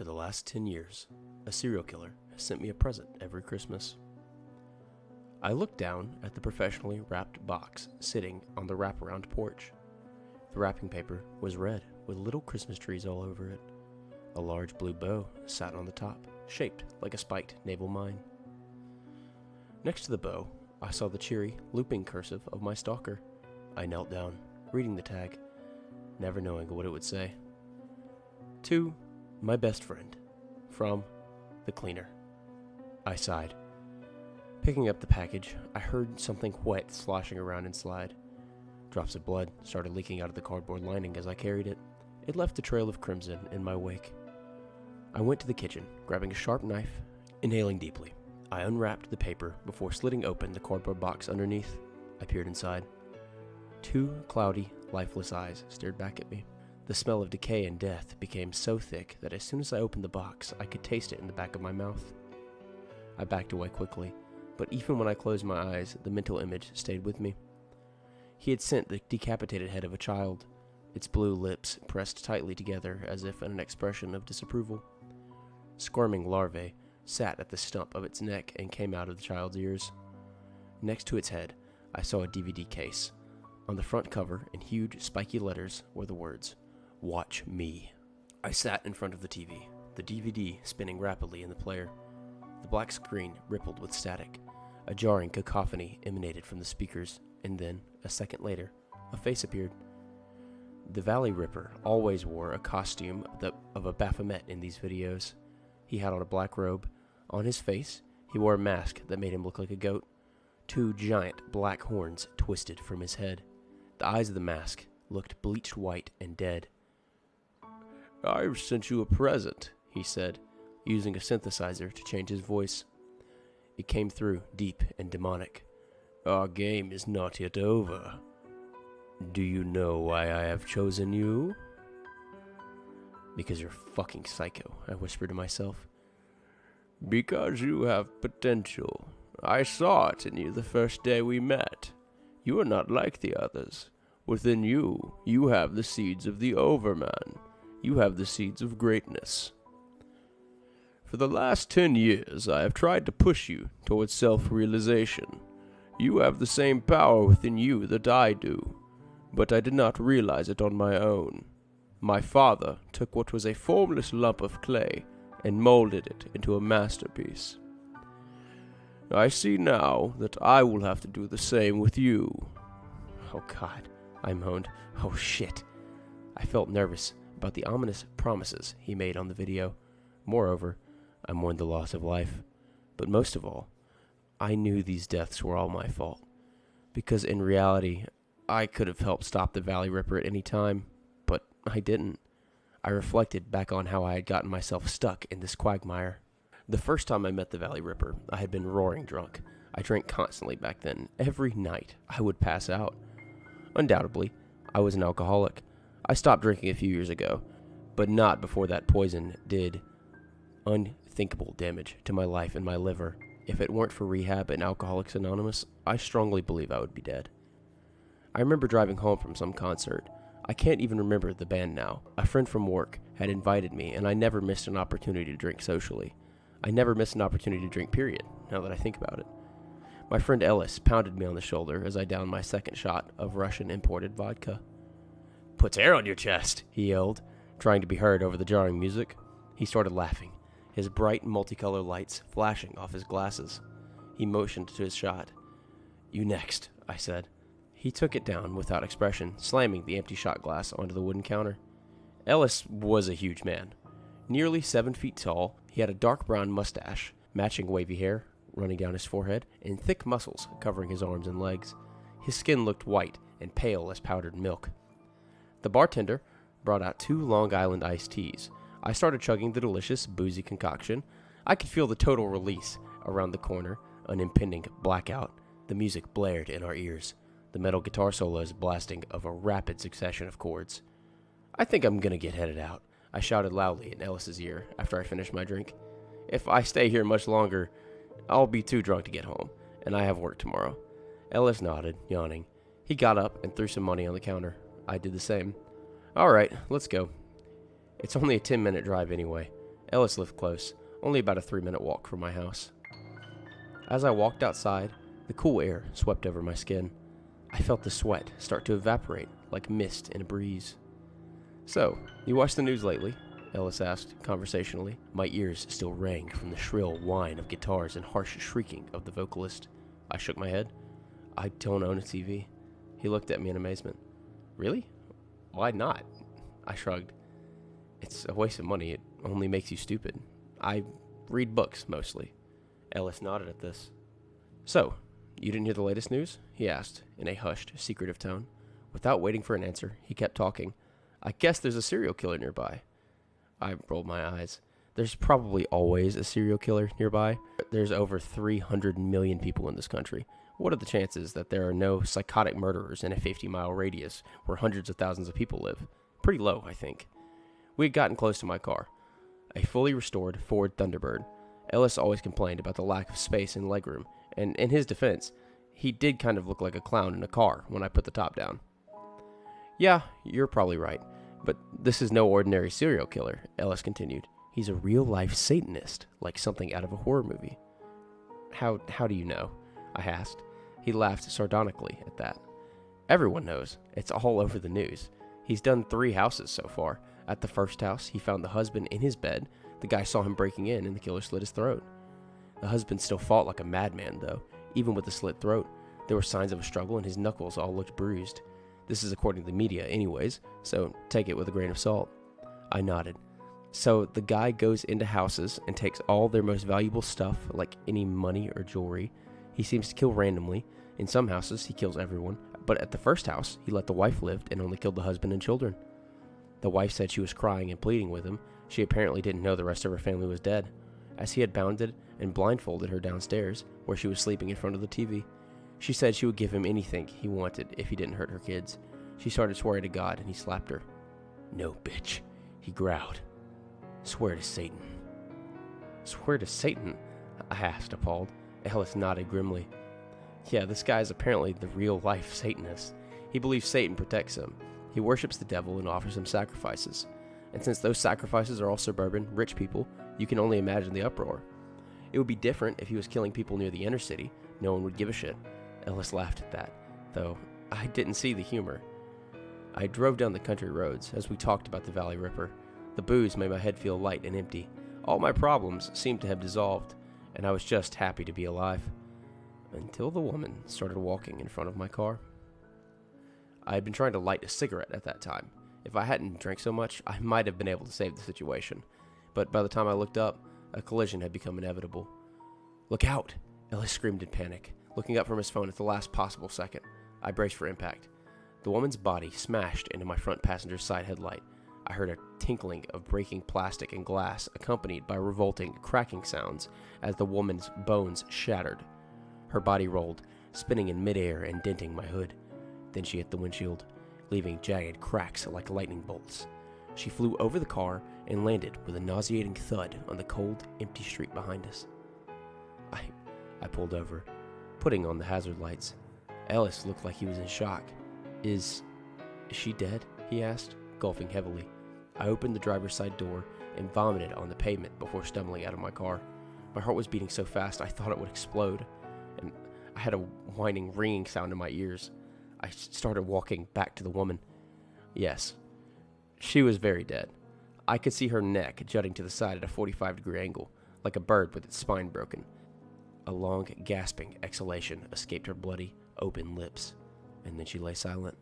For the last 10 years, a serial killer has sent me a present every Christmas. I looked down at the professionally wrapped box sitting on the wraparound porch. The wrapping paper was red with little Christmas trees all over it. A large blue bow sat on the top, shaped like a spiked naval mine. Next to the bow, I saw the cheery, looping cursive of my stalker. I knelt down, reading the tag, never knowing what it would say. To my best friend, from the cleaner. I sighed. Picking up the package, I heard something wet sloshing around inside. Drops of blood started leaking out of the cardboard lining as I carried it. It left a trail of crimson in my wake. I went to the kitchen, grabbing a sharp knife, inhaling deeply. I unwrapped the paper before slitting open the cardboard box underneath. I peered inside. Two cloudy, lifeless eyes stared back at me. The smell of decay and death became so thick that as soon as I opened the box, I could taste it in the back of my mouth. I backed away quickly, but even when I closed my eyes, the mental image stayed with me. He had sent the decapitated head of a child, its blue lips pressed tightly together as if in an expression of disapproval. Squirming larvae sat at the stump of its neck and came out of the child's ears. Next to its head, I saw a DVD case. On the front cover, in huge, spiky letters, were the words, "Watch me." I sat in front of the TV, the DVD spinning rapidly in the player. The black screen rippled with static. A jarring cacophony emanated from the speakers, and then, a second later, a face appeared. The Valley Ripper always wore a costume of a Baphomet in these videos. He had on a black robe. On his face, he wore a mask that made him look like a goat. Two giant black horns twisted from his head. The eyes of the mask looked bleached white and dead. "I've sent you a present," he said, using a synthesizer to change his voice. It came through deep and demonic. "Our game is not yet over. Do you know why I have chosen you?" "Because you're fucking psycho," I whispered to myself. "Because you have potential. I saw it in you the first day we met. You are not like the others. Within you, you have the seeds of the Overman. You have the seeds of greatness. For the last 10 years, I have tried to push you towards self-realization. You have the same power within you that I do, but I did not realize it on my own. My father took what was a formless lump of clay and molded it into a masterpiece. I see now that I will have to do the same with you." "Oh God," I moaned. "Oh shit." I felt nervous about the ominous promises he made on the video. Moreover, I mourned the loss of life. But most of all, I knew these deaths were all my fault. Because in reality, I could have helped stop the Valley Ripper at any time, but I didn't. I reflected back on how I had gotten myself stuck in this quagmire. The first time I met the Valley Ripper, I had been roaring drunk. I drank constantly back then. Every night, I would pass out. Undoubtedly, I was an alcoholic. I stopped drinking a few years ago, but not before that poison did unthinkable damage to my life and my liver. If it weren't for rehab and Alcoholics Anonymous, I strongly believe I would be dead. I remember driving home from some concert. I can't even remember the band now. A friend from work had invited me, and I never missed an opportunity to drink socially. I never missed an opportunity to drink, period, now that I think about it. My friend Ellis pounded me on the shoulder as I downed my second shot of Russian imported vodka. "Puts air on your chest," he yelled, trying to be heard over the jarring music. He started laughing, his bright multicolored lights flashing off his glasses. He motioned to his shot. "You next," I said. He took it down without expression, slamming the empty shot glass onto the wooden counter. Ellis was a huge man. Nearly 7 feet tall, he had a dark brown mustache, matching wavy hair running down his forehead, and thick muscles covering his arms and legs. His skin looked white and pale as powdered milk. The bartender brought out 2 Long Island iced teas. I started chugging the delicious, boozy concoction. I could feel the total release around the corner, an impending blackout. The music blared in our ears, the metal guitar solos blasting of a rapid succession of chords. "I think I'm gonna get headed out," I shouted loudly in Ellis's ear after I finished my drink. "If I stay here much longer, I'll be too drunk to get home, and I have work tomorrow." Ellis nodded, yawning. He got up and threw some money on the counter. I did the same. "All right, let's go. It's only a 10-minute drive anyway." Ellis lived close, only about a 3-minute walk from my house. As I walked outside, the cool air swept over my skin. I felt the sweat start to evaporate like mist in a breeze. "So, you watched the news lately?" Ellis asked, conversationally. My ears still rang from the shrill whine of guitars and harsh shrieking of the vocalist. I shook my head. "I don't own a TV." He looked at me in amazement. "Really? Why not?" I shrugged. "It's a waste of money. It only makes you stupid. I read books, mostly." Ellis nodded at this. "So, you didn't hear the latest news?" he asked, in a hushed, secretive tone. Without waiting for an answer, he kept talking. "I guess there's a serial killer nearby." I rolled my eyes. There's probably always a serial killer nearby. There's over 300 million people in this country. What are the chances that there are no psychotic murderers in a 50-mile radius where hundreds of thousands of people live? Pretty low, I think. We had gotten close to my car, a fully restored Ford Thunderbird. Ellis always complained about the lack of space and legroom, and in his defense, he did kind of look like a clown in a car when I put the top down. "Yeah, you're probably right, but this is no ordinary serial killer," Ellis continued. "He's a real-life Satanist, like something out of a horror movie." How do you know?" I asked. He laughed sardonically at that. "Everyone knows. It's all over the news. He's done 3 houses so far. At the first house, he found the husband in his bed. The guy saw him breaking in, and the killer slit his throat. The husband still fought like a madman, though. Even with the slit throat, there were signs of a struggle, and his knuckles all looked bruised. This is according to the media anyways, so take it with a grain of salt." I nodded. "So the guy goes into houses and takes all their most valuable stuff, like any money or jewelry. He seems to kill randomly. In some houses, he kills everyone. But at the first house, he let the wife live and only killed the husband and children. The wife said she was crying and pleading with him. She apparently didn't know the rest of her family was dead, as he had bounded and blindfolded her downstairs, where she was sleeping in front of the TV. She said she would give him anything he wanted if he didn't hurt her kids. She started swearing to God, and he slapped her. "No, bitch," he growled. "Swear to Satan." "Swear to Satan?" I asked, appalled. Ellis nodded grimly. "Yeah, this guy is apparently the real-life Satanist. He believes Satan protects him. He worships the devil and offers him sacrifices. And since those sacrifices are all suburban, rich people, you can only imagine the uproar. It would be different if he was killing people near the inner city. No one would give a shit." Ellis laughed at that, though I didn't see the humor. I drove down the country roads as we talked about the Valley Ripper. The booze made my head feel light and empty. All my problems seemed to have dissolved, and I was just happy to be alive. Until the woman started walking in front of my car. I had been trying to light a cigarette at that time. If I hadn't drank so much, I might have been able to save the situation. But by the time I looked up, a collision had become inevitable. "Look out!" Ellis screamed in panic, looking up from his phone at the last possible second. I braced for impact. The woman's body smashed into my front passenger's side headlight. I heard a tinkling of breaking plastic and glass, accompanied by revolting, cracking sounds as the woman's bones shattered. Her body rolled, spinning in midair and denting my hood. Then she hit the windshield, leaving jagged cracks like lightning bolts. She flew over the car and landed with a nauseating thud on the cold, empty street behind us. I pulled over, putting on the hazard lights. Ellis looked like he was in shock. Is she dead?" he asked, gulping heavily. I opened the driver's side door and vomited on the pavement before stumbling out of my car. My heart was beating so fast I thought it would explode, and I had a whining, ringing sound in my ears. I started walking back to the woman. Yes, she was very dead. I could see her neck jutting to the side at a 45-degree angle, like a bird with its spine broken. A long, gasping exhalation escaped her bloody, open lips, and then she lay silent.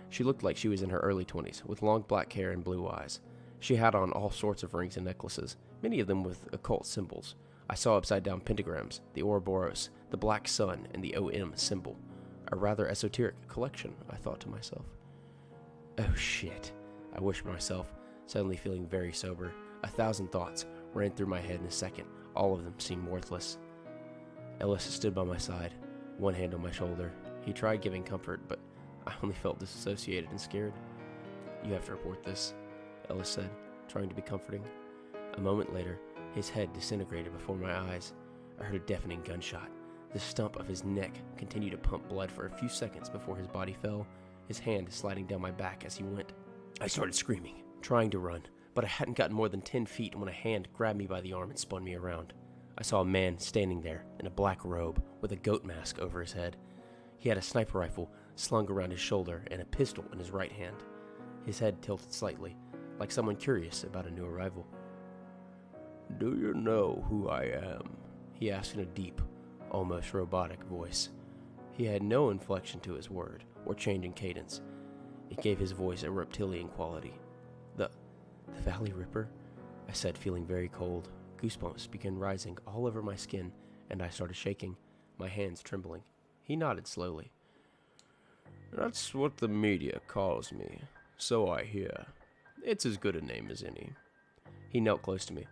She looked like she was in her early 20s, with long black hair and blue eyes. She had on all sorts of rings and necklaces, many of them with occult symbols. I saw upside-down pentagrams, the Ouroboros, the black sun, and the OM symbol. A rather esoteric collection, I thought to myself. Oh shit, I whispered myself, suddenly feeling very sober. 1,000 thoughts ran through my head in a second. All of them seemed worthless. Ellis stood by my side, one hand on my shoulder. He tried giving comfort, but I only felt disassociated and scared. "You have to report this," Ellis said, trying to be comforting. A moment later, his head disintegrated before my eyes. I heard a deafening gunshot. The stump of his neck continued to pump blood for a few seconds before his body fell, his hand sliding down my back as he went. I started screaming, trying to run, but I hadn't gotten more than 10 feet when a hand grabbed me by the arm and spun me around. I saw a man standing there in a black robe with a goat mask over his head. He had a sniper rifle slung around his shoulder and a pistol in his right hand. His head tilted slightly, like someone curious about a new arrival. "Do you know who I am?" he asked in a deep, almost robotic voice. He had no inflection to his word or change in cadence. It gave his voice a reptilian quality. The Valley Ripper? I said, feeling very cold. Goosebumps began rising all over my skin, and I started shaking, my hands trembling. He nodded slowly. "That's what the media calls me, so I hear. It's as good a name as any." He knelt close to me.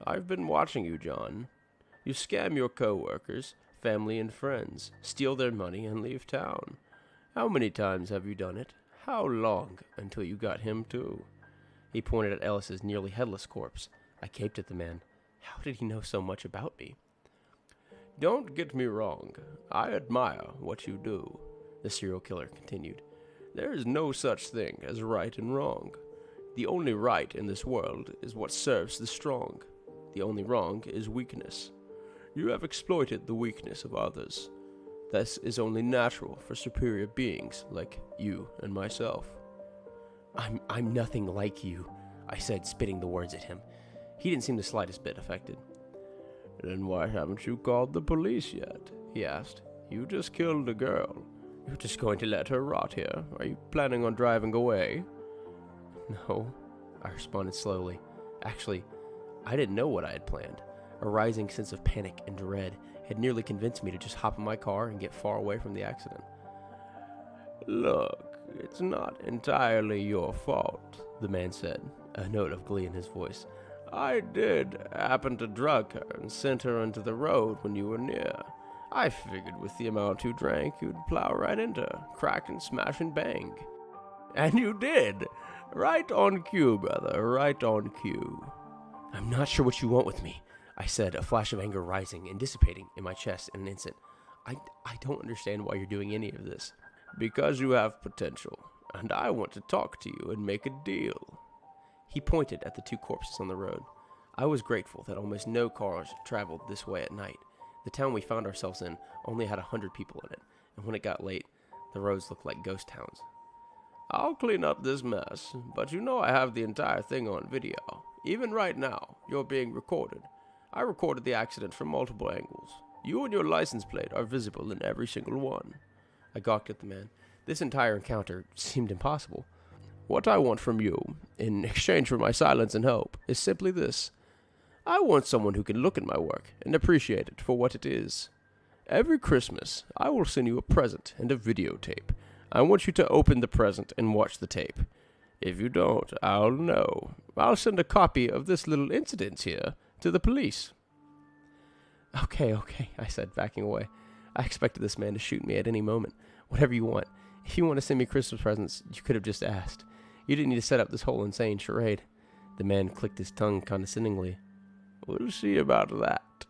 "I've been watching you, John. You scam your co-workers, family and friends, steal their money, and leave town. How many times have you done it? How long until you got him too?" He pointed at Ellis's nearly headless corpse. I gaped at the man. How did he know so much about me? "Don't get me wrong. I admire what you do," the serial killer continued. "There is no such thing as right and wrong. The only right in this world is what serves the strong. The only wrong is weakness. You have exploited the weakness of others. This is only natural for superior beings like you and myself." I'm nothing like you, I said, spitting the words at him. He didn't seem the slightest bit affected. "Then why haven't you called the police yet?" he asked. "You just killed a girl. You're just going to let her rot here? Are you planning on driving away?" "No," I responded slowly. Actually, I didn't know what I had planned. A rising sense of panic and dread had nearly convinced me to just hop in my car and get far away from the accident. "Look, it's not entirely your fault," the man said, a note of glee in his voice. "I did happen to drug her and sent her into the road when you were near. I figured with the amount you drank, you'd plow right into her, crack and smash and bang. And you did! Right on cue, brother, right on cue." "I'm not sure what you want with me," I said, a flash of anger rising and dissipating in my chest in an instant. I don't understand why you're doing any of this." "Because you have potential, and I want to talk to you and make a deal." He pointed at the two corpses on the road. I was grateful that almost no cars traveled this way at night. The town we found ourselves in only had 100 people in it, and when it got late, the roads looked like ghost towns. "I'll clean up this mess, but you know I have the entire thing on video. Even right now, you're being recorded. I recorded the accident from multiple angles. You and your license plate are visible in every single one." I gawked at the man. This entire encounter seemed impossible. "What I want from you, in exchange for my silence and help, is simply this. I want someone who can look at my work and appreciate it for what it is. Every Christmas, I will send you a present and a videotape. I want you to open the present and watch the tape. If you don't, I'll know. I'll send a copy of this little incident here to the police." Okay, I said, backing away. I expected this man to shoot me at any moment. "Whatever you want. If you want to send me Christmas presents, you could have just asked. You didn't need to set up this whole insane charade." The man clicked his tongue condescendingly. "We'll see about that."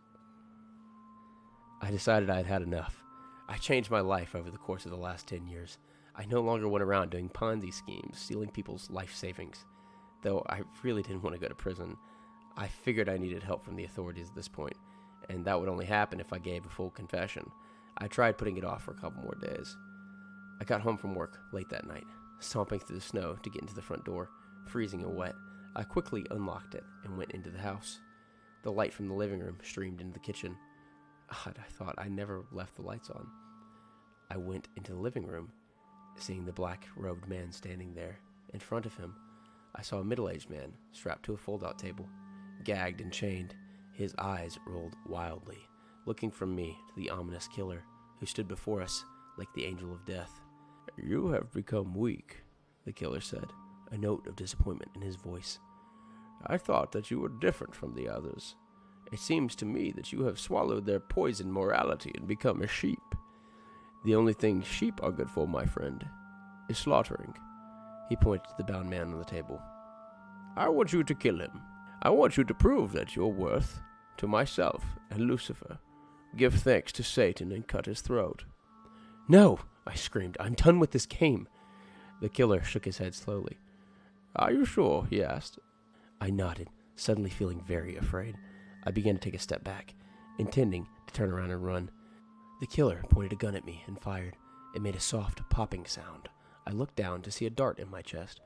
I decided I had had enough. I changed my life over the course of the last 10 years. I no longer went around doing Ponzi schemes, stealing people's life savings. Though I really didn't want to go to prison, I figured I needed help from the authorities at this point, and that would only happen if I gave a full confession. I tried putting it off for a couple more days. I got home from work late that night, stomping through the snow to get into the front door, freezing and wet. I quickly unlocked it and went into the house. The light from the living room streamed into the kitchen. Odd, I thought I never left the lights on. I went into the living room, seeing the black-robed man standing there. In front of him, I saw a middle-aged man strapped to a fold-out table, gagged and chained. His eyes rolled wildly, looking from me to the ominous killer, who stood before us like the angel of death. "You have become weak," the killer said, a note of disappointment in his voice. "I thought that you were different from the others. It seems to me that you have swallowed their poison morality and become a sheep. The only thing sheep are good for, my friend, is slaughtering." He pointed to the bound man on the table. "I want you to kill him. I want you to prove that you're worth to myself and Lucifer. Give thanks to Satan and cut his throat." "No!" I screamed. "I'm done with this game." The killer shook his head slowly. "Are you sure?" he asked. I nodded, suddenly feeling very afraid. I began to take a step back, intending to turn around and run. The killer pointed a gun at me and fired. It made a soft, popping sound. I looked down to see a dart in my chest.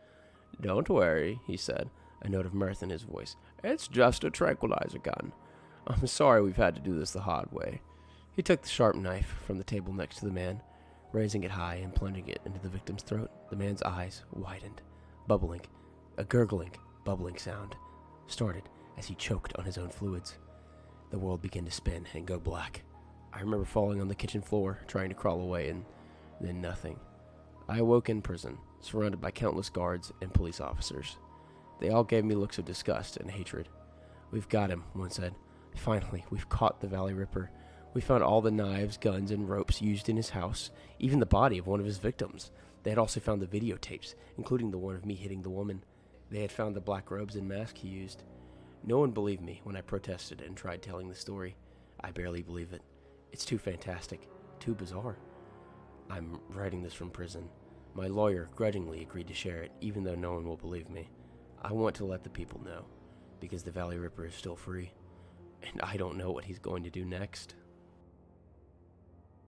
"Don't worry," he said, a note of mirth in his voice. "It's just a tranquilizer gun. I'm sorry we've had to do this the hard way." He took the sharp knife from the table next to the man, raising it high and plunging it into the victim's throat. The man's eyes widened. Bubbling, a gurgling, bubbling sound started as he choked on his own fluids. The world began to spin and go black. I remember falling on the kitchen floor, trying to crawl away, and then nothing. I awoke in prison, surrounded by countless guards and police officers. They all gave me looks of disgust and hatred. "We've got him," one said. "Finally, we've caught the Valley Ripper. We found all the knives, guns, and ropes used in his house, even the body of one of his victims. They had also found the videotapes, including the one of me hitting the woman. They had found the black robes and mask he used." No one believed me when I protested and tried telling the story. I barely believe it. It's too fantastic, too bizarre. I'm writing this from prison. My lawyer grudgingly agreed to share it, even though no one will believe me. I want to let the people know, because the Valley Ripper is still free, and I don't know what he's going to do next.